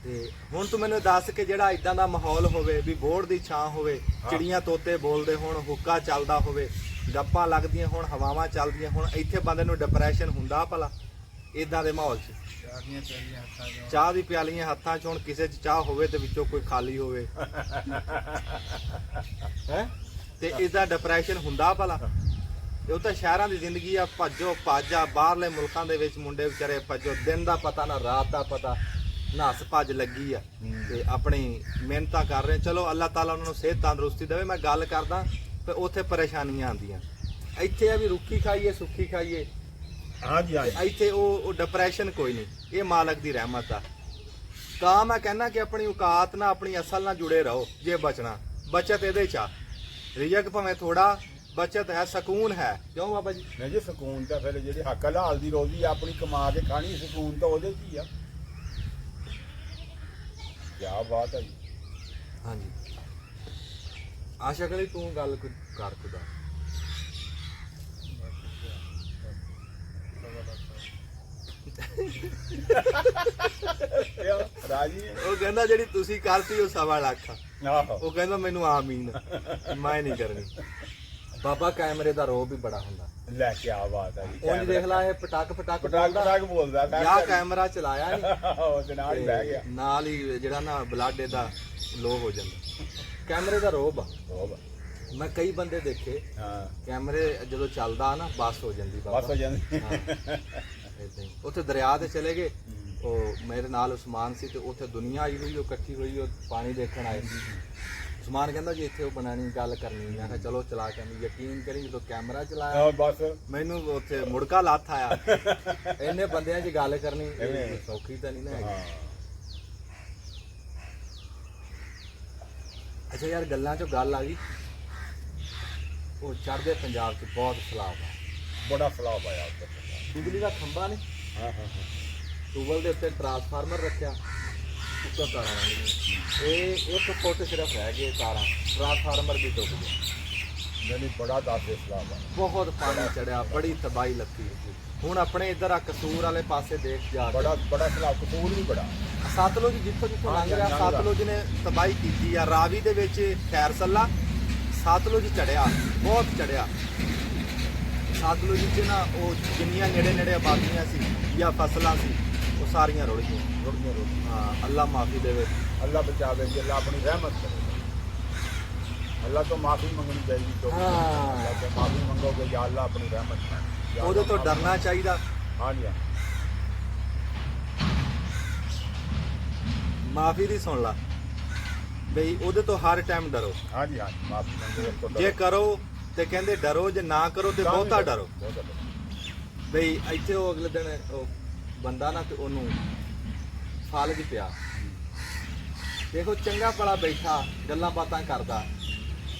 ਤੇ ਹੁਣ ਤੂੰ ਮੈਨੂੰ ਦੱਸ ਕਿ ਜਿਹੜਾ ਇਦਾਂ ਦਾ ਮਾਹੌਲ ਹੋਵੇ ਵੀ ਬੋਰਡ ਦੀ ਛਾਂ ਹੋਵੇ, ਚਿੜੀਆਂ ਤੋਤੇ ਬੋਲਦੇ ਹੋਣ, ਹੁੱਕਾ ਚੱਲਦਾ ਹੋਵੇ, ਗੱਪਾਂ ਲੱਗਦੀਆਂ ਹੋਣ, ਹਵਾਵਾਂ ਚੱਲਦੀਆਂ ਹੋਣ, ਇੱਥੇ ਬੰਦੇ ਨੂੰ ਡਿਪਰੈਸ਼ਨ ਹੁੰਦਾ ਭਲਾ ਇਦਾਂ ਦੇ ਮਾਹੌਲ 'ਚ? ਚਾਹ ਦੀ ਪਿਆਲੀਆਂ ਹੱਥਾਂ 'ਚ, ਹੁਣ ਕਿਸੇ 'ਚ ਚਾਹ ਹੋਵੇ ਤੇ ਵਿੱਚੋਂ ਕੋਈ ਖਾਲੀ ਹੋਵੇ ਹੈ ਤੇ ਇਦਾਂ ਡਿਪਰੈਸ਼ਨ ਹੁੰਦਾ ਭਲਾ? ਉਹ ਤਾਂ ਸ਼ਹਿਰਾਂ ਦੀ ਜ਼ਿੰਦਗੀ ਆ, ਭੱਜੋ ਭੱਜ ਆ। ਬਾਹਰਲੇ ਮੁਲਕਾਂ ਦੇ ਵਿੱਚ ਮੁੰਡੇ ਵਿਚਾਰੇ ਭੱਜੋ, ਦਿਨ ਦਾ ਪਤਾ ਨਾ ਰਾਤ ਦਾ ਪਤਾ, ਨੱਸ ਭੱਜ ਲੱਗੀ ਆ ਤੇ ਆਪਣੀ ਮਿਹਨਤਾਂ ਕਰ ਰਹੇ। ਚਲੋ ਅੱਲਾਹ ਤਾਲਾ ਉਹਨਾਂ ਨੂੰ ਸਿਹਤ ਤੰਦਰੁਸਤੀ ਦੇਵੇ। ਮੈਂ ਗੱਲ ਕਰਦਾ ਤੇ ਉੱਥੇ ਪਰੇਸ਼ਾਨੀਆਂ ਆਉਂਦੀਆਂ, ਇੱਥੇ ਆ ਵੀ ਰੁੱਖੀ ਖਾਈਏ ਸੁੱਖੀ ਖਾਈਏ। ਹਾਂਜੀ ਹਾਂਜੀ, ਇੱਥੇ ਉਹ ਡਿਪਰੈਸ਼ਨ ਕੋਈ ਨਹੀਂ, ਇਹ ਮਾਲਕ ਦੀ ਰਹਿਮਤ ਆ। ਤਾਂ ਮੈਂ ਕਹਿੰਦਾ ਕਿ ਆਪਣੀ ਔਕਾਤ ਨਾਲ ਆਪਣੀ ਅਸਲ ਨਾਲ ਜੁੜੇ ਰਹੋ ਜੇ ਬਚਣਾ। ਬਚਤ ਇਹਦੇ 'ਚ ਆ, ਰਿਜ਼ਕ ਭਾਵੇਂ ਥੋੜਾ, ਬਚਤ ਹੈ, ਸਕੂਨ ਹੈ। ਕਿਉਂ ਬਾਬਾ ਜੀ? ਨਹੀਂ ਜੀ, ਸਕੂਨ ਤਾਂ ਫਿਰ ਜਿਹੜੀ ਹੱਕ ਹਲਾਲ ਦੀ ਰੋਜ਼ੀ ਆਪਣੀ ਕਮਾ ਕੇ ਖਾਣੀ, ਸਕੂਨ ਤਾਂ ਉਹਦੇ 'ਚ ਹੀ ਆ। ਕਿਆ ਬਾਤ ਹੈ ਜੀ। ਹਾਂਜੀ, ਆਸ਼ਾ ਕਰੀ ਤੂੰ ਗੱਲ ਕਰ ਖੁਦਾ। ਰਾਜੀ ਉਹ ਕਹਿੰਦਾ ਜਿਹੜੀ ਤੁਸੀਂ ਕਰਤੀ ਉਹ 1.25 ਲੱਖ ਆ। ਆਹੋ, ਉਹ ਕਹਿੰਦਾ ਮੈਨੂੰ ਆਮੀਨ, ਮੈਂ ਨਹੀਂ ਕਰਨੀ। ਬਾਬਾ ਕੈਮਰੇ ਦਾ ਰੋਹ ਵੀ ਬੜਾ ਹੁੰਦਾ। ਲੈ ਕੇ ਆ ਬਾਤ ਹੈ ਜੀ। ਉਂਝ ਦੇਖ ਲਾ ਇਹ ਪਟਾਕ ਪਟਾਕ ਬੋਲਦਾ ਜਾਂ ਕੈਮਰਾ ਚਲਾਇਆ ਨਹੀਂ, ਉਹਦੇ ਨਾਲ ਹੀ ਬਹਿ ਗਿਆ, ਨਾਲ ਹੀ ਜਿਹੜਾ ਨਾ ਬਲੱਡ ਇਹਦਾ ਲੋ ਹੋ ਜਾਂਦਾ। ਕੈਮਰੇ ਦਾ ਰੋਹ ਆ। ਮੈਂ ਕਈ ਬੰਦੇ ਦੇਖੇ, ਹਾਂ, ਕੈਮਰੇ ਜਦੋਂ ਚੱਲਦਾ ਨਾ ਬੱਸ ਹੋ ਜਾਂਦੀ। ਬਸ ਹੋ ਜਾਂਦੀ। ਏਦਾਂ ਹੀ ਉੱਥੇ ਦਰਿਆ ਤੇ ਚਲੇ ਗਏ, ਉਹ ਮੇਰੇ ਨਾਲ ਉਸਮਾਨ ਸੀ ਤੇ ਉੱਥੇ ਦੁਨੀਆ ਆਈ ਹੋਈ, ਉਹ ਇਕੱਠੀ ਹੋਈ, ਉਹ ਪਾਣੀ ਦੇਖਣ ਆਏ। ਉਸਮਾਨ ਕਹਿੰਦਾ ਜੀ ਇੱਥੇ ਉਹ ਬਣਾਣੀ ਗੱਲ ਕਰਨੀ। ਮੈਂ ਕਿਹਾ ਚਲੋ ਚਲਾ ਕੇ ਆਉਂਦੀ। ਯਕੀਨ ਕਰੀ ਜਦੋਂ ਕੈਮਰਾ ਚਲਾਇਆ ਬਸ ਮੈਨੂੰ ਉੱਥੇ ਮੁੜਕਾ ਲੱਥ ਆਇਆ। ਇੰਨੇ ਬੰਦਿਆਂ 'ਚ ਗੱਲ ਕਰਨੀ ਸੌਖੀ ਤਾਂ ਨਹੀਂ ਨਾ ਹੈਗੀ। ਅੱਛਾ ਯਾਰ, ਗੱਲਾਂ 'ਚੋਂ ਗੱਲ ਆ ਗਈ, ਉਹ ਚੜ੍ਹਦੇ ਪੰਜਾਬ 'ਚ ਬਹੁਤ ਸਲਾਬ ਆ, ਬੜਾ ਫਲਾਪ ਆਇਆ ਉੱਧਰ। ਬਿਜਲੀ ਦਾ ਖੰਭਾ ਨੇ ਹਾਂ ਹਾਂ ਹਾਂ, ਟੂਬਲ ਦੇ ਉੱਤੇ ਟਰਾਂਸਫਾਰਮਰ ਰੱਖਿਆ, ਉੱਤੋਂ ਤਾਰਾਂ ਲਾਉਣੀਆਂ। ਇਹ 1 ਫੁੱਟ ਸਿਰਫ ਰਹਿ ਗਏ ਤਾਰਾਂ, ਟਰਾਂਸਫਾਰਮਰ ਵੀ ਡੁੱਬ ਗਏ। ਨਹੀਂ ਬੜਾ ਦਾਦੇ ਫਲਾਪ ਆ, ਬਹੁਤ ਪਾਣੀ ਚੜਿਆ, ਬੜੀ ਤਬਾਹੀ ਲੱਗੀ। ਹੁਣ ਆਪਣੇ ਇੱਧਰ ਆ ਕਸੂਰ ਵਾਲੇ ਪਾਸੇ ਦੇਖ ਜਾ, ਬੜਾ ਫਲਾਪ, ਕਸੂਰ ਵੀ ਬੜਾ। ਸਤਲੁਜ ਜਿੱਥੋਂ ਜਿੱਥੋਂ ਲੰਘ ਰਿਹਾ, ਸਤਲੁਜ ਨੇ ਤਬਾਹੀ ਕੀਤੀ ਆ। ਰਾਵੀ ਦੇ ਵਿੱਚ ਖੈਰ ਸੱਲਾ, ਸਤਲੁਜ ਚੜਿਆ, ਬਹੁਤ ਚੜਿਆ। ਸਤਲੁਜ 'ਚ ਨਾ ਉਹ ਜਿੰਨੀਆਂ ਨੇੜੇ ਨੇੜੇ ਆਬਾਦੀਆਂ ਸੀ ਜਾਂ ਫਸਲਾਂ ਸੀ, ਉਹ ਸਾਰੀਆਂ ਰੁੜ ਗਈਆਂ। ਹਾਂ, ਅੱਲਾ ਮਾਫੀ ਦੇਵੇ, ਅੱਲਾ ਬਚਾਵੇ ਜੀ, ਅੱਲਾ ਆਪਣੀ ਰਹਿਮਤ ਕਰੇ। ਅੱਲਾ ਤੋਂ ਮਾਫੀ ਮੰਗਣੀ ਚਾਹੀਦੀ। ਅੱਲਾ ਤੋਂ ਮਾਫੀ ਮੰਗੋਗੇ ਜਾਂ ਅੱਲਾ ਆਪਣੀ ਰਹਿਮਤ ਕਰੇ। ਉਹਦੇ ਤੋਂ ਡਰਨਾ ਚਾਹੀਦਾ। ਹਾਂਜੀ, ਮਾਫੀ ਦੀ ਸੁਣ ਲਾ ਬਈ, ਉਹਦੇ ਤੋਂ ਹਰ ਟਾਈਮ ਡਰੋ। ਹਾਂਜੀ ਹਾਂਜੀ, ਮਾਫੀ ਮੰਗੋ। ਜੇ ਕਰੋ ਤੇ ਕਹਿੰਦੇ ਡਰੋ, ਜੇ ਨਾ ਕਰੋ ਤੇ ਬਹੁਤਾ ਡਰੋ। ਬਈ ਇੱਥੇ ਉਹ ਅਗਲੇ ਦਿਨ ਉਹ ਬੰਦਾ ਨਾ ਤੇ ਉਹਨੂੰ ਫਾਲਜ ਪਿਆ, ਦੇਖੋ ਚੰਗਾ ਭਲਾ ਬੈਠਾ ਗੱਲਾਂ ਬਾਤਾਂ ਕਰਦਾ,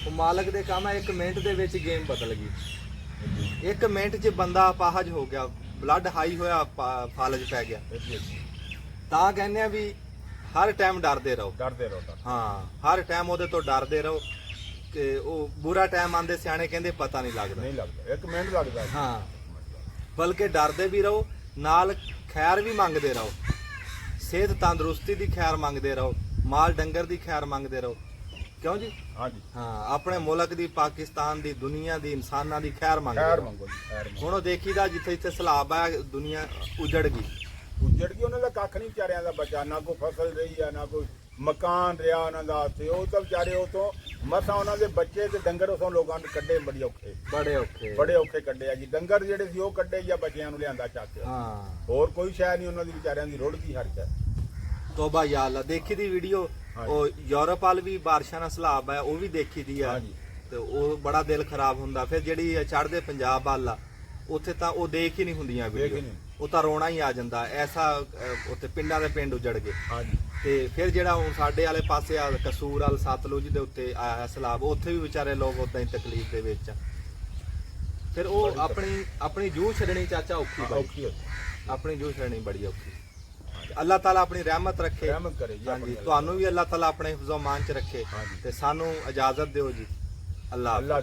ਉਹ ਮਾਲਕ ਦੇ ਕੰਮ ਹੈ। 1 ਮਿੰਟ ਦੇ ਵਿੱਚ ਗੇਮ ਬਦਲ ਗਈ। 1 ਮਿੰਟ 'ਚ ਬੰਦਾ ਅਪਾਹਜ ਹੋ ਗਿਆ, ਬਲੱਡ ਹਾਈ ਹੋਇਆ, ਫਾਲਜ ਪੈ ਗਿਆ। ਤਾਂ ਕਹਿੰਦੇ ਆ ਵੀ ਹਰ ਟਾਈਮ ਡਰਦੇ ਰਹੋ। ਹਾਂ, ਹਰ ਟਾਈਮ ਉਹਦੇ ਤੋਂ ਡਰਦੇ ਰਹੋ। ਤੇ ਉਹ ਬੁਰਾ ਟਾਈਮ ਆਂਦੇ ਸਿਆਣੇ ਕਹਿੰਦੇ ਪਤਾ ਨਹੀਂ ਲੱਗਦਾ। 1 ਮਿੰਟ ਲੱਗਦਾ। ਹਾਂ, ਬਲਕਿ ਡਰਦੇ ਵੀ ਰਹੋ, ਨਾਲ ਖੈਰ ਵੀ ਮੰਗਦੇ ਰਹੋ, ਸਿਹਤ ਤੰਦਰੁਸਤੀ ਦੀ ਖੈਰ ਮੰਗਦੇ ਰਹੋ, ਮਾਲ ਡੰਗਰ ਦੀ ਖੈਰ ਮੰਗਦੇ ਰਹੋ। ਕਿਉਂ ਜੀ? ਹਾਂਜੀ ਹਾਂ, ਆਪਣੇ ਮੁਲਕ ਦੀ, ਪਾਕਿਸਤਾਨ ਦੀ, ਦੁਨੀਆ ਦੀ, ਇਨਸਾਨਾਂ ਦੀ ਖੈਰ ਮੰਗਦੇ ਰਹੋ। ਹੁਣ ਉਹ ਦੇਖੀਦਾ ਜਿੱਥੇ ਜਿੱਥੇ ਸਲਾਬ ਆ, ਦੁਨੀਆ ਉਜੜ ਗਈ। ਉਹਨਾਂ ਦਾ ਕੱਖ ਨਹੀਂ ਵਿਚਾਰਿਆਂ ਦਾ ਬਚਾ, ਨਾ ਕੋਈ ਫਸਲ ਰਹੀ ਆ, ਨਾ ਕੋਈ ਮਕਾਨ ਰਿਹਾ ਉਹਨਾਂ ਦਾ। ਤੇ ਉਹ ਤਾਂ ਵਿਚਾਰੇ ਉਤੋਂ ਮਸਾਂ ਉਹਨਾਂ ਦੇ ਬੱਚੇ ਤੇ ਡੰਗਰ ਉਤੋਂ ਲੋਕਾਂ ਨੇ ਕੱਢੇ, ਬੜੇ ਔਖੇ ਕੱਢੇ ਆ ਜੀ। ਡੰਗਰ ਜਿਹੜੇ ਸੀ ਉਹ ਕੱਢੇ ਜਾਂ ਬੱਚਿਆਂ ਨੂੰ ਲਿਆਂਦਾ ਚੱਕ ਕੇ। ਹਾਂ, ਹੋਰ ਕੋਈ ਸ਼ੈ ਨਹੀਂ ਉਹਨਾਂ ਦੀ ਵਿਚਾਰਿਆਂ ਦੀ, ਰੁੜ ਗਈ ਹਰ ਸ਼ੈ। ਤੋਬਾ ਯਾ ਅੱਲਾ। ਦੇਖੀ ਦੀ ਵੀਡੀਓ, ਉਹ ਯੂਰਪ ਵਾਲ ਵੀ ਬਾਰਿਸ਼ਾਂ ਦਾ ਸਲਾਬ ਹੈ, ਉਹ ਵੀ ਦੇਖੀ ਦੀ ਆ ਤੇ ਉਹ ਬੜਾ ਦਿਲ ਖਰਾਬ ਹੁੰਦਾ। ਫਿਰ ਜਿਹੜੀ ਚੜ੍ਹਦੇ ਪੰਜਾਬ ਵੱਲ ਆ, ਉੱਥੇ ਤਾਂ ਉਹ ਦੇਖ ਹੀ ਨਹੀਂ ਹੁੰਦੀਆਂ ਵੀਡੀਓ, ਉਹ ਤਾਂ ਰੋਣਾ ਹੀ ਆ ਜਾਂਦਾ। ਐਸਾ ਉੱਥੇ ਪਿੰਡਾਂ ਦੇ ਪਿੰਡ ਉਜੜ ਗਏ। ਤੇ ਫਿਰ ਜਿਹੜਾ ਹੁਣ ਸਾਡੇ ਵਾਲੇ ਪਾਸੇ ਆ, ਕਸੂਰ ਵਾਲ, ਸਤਲੁਜ ਦੇ ਉੱਤੇ ਆਇਆ ਸਲਾਬ, ਉੱਥੇ ਵੀ ਵਿਚਾਰੇ ਲੋਕ ਉਦਾਂ ਹੀ ਤਕਲੀਫ ਦੇ ਵਿੱਚ ਆ। ਫਿਰ ਉਹ ਆਪਣੀ ਜੂਹ ਛੱਡਣੀ ਚਾਚਾ ਔਖੀ, ਆਪਣੀ ਜੂਹ ਛੱਡਣੀ ਬੜੀ ਔਖੀ। ਅੱਲਾਹ ਤਾਲਾ ਆਪਣੀ ਰਹਿਮਤ ਰੱਖੇ। ਹਾਂਜੀ, ਤੁਹਾਨੂੰ ਵੀ ਅੱਲਾਹ ਤਾਲਾ ਆਪਣੇ ਹਿਫਜ਼ੋ ਮਾਨ ਚ ਰੱਖੇ। ਤੇ ਸਾਨੂੰ ਇਜਾਜ਼ਤ ਦਿਓ ਜੀ। ਅੱਲਾਹ।